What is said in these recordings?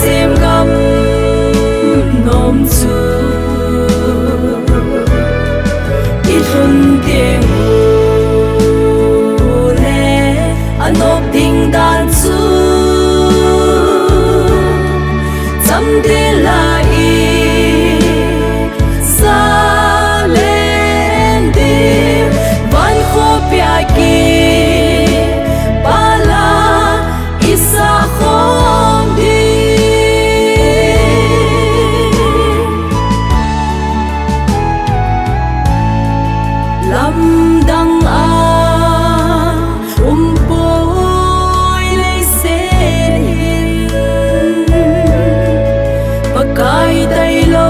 sim gam nom chu i run tiếng le anop ding dan chu cham de la i sa len de van kho pya ki pala isa khom di lam dang a poi le se pakai dai lo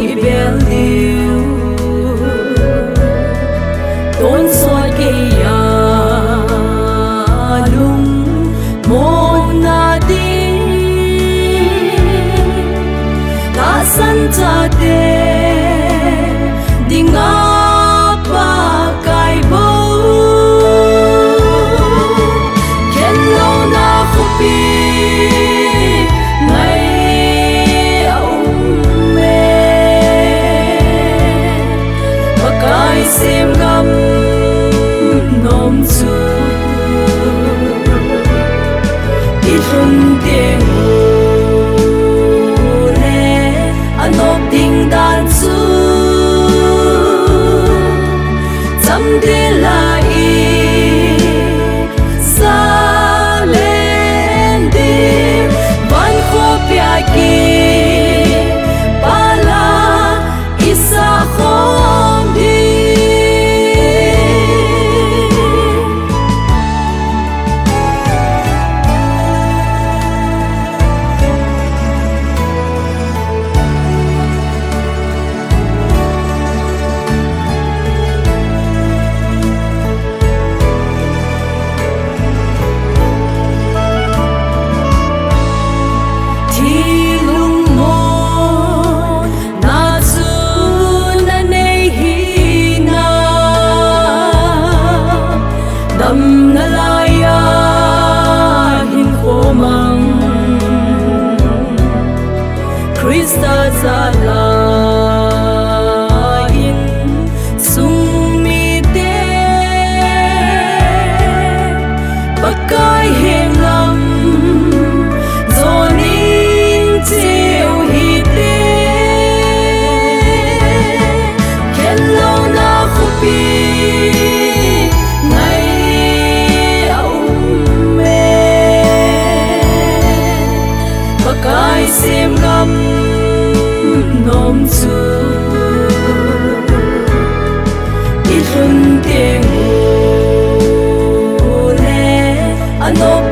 i bel diu ton so ke ya lung mon na di ta san cha de ding a sim gam nom chu i run tiếng le anop ding dan chu cham de la i sa len de van kho pya ki pala isa khom di na laya hin khomang Krista zala in sung mi te pakai hem lam zonin cheu hi te kello na khupi pakai sim gam nom chu i run tiếng le anop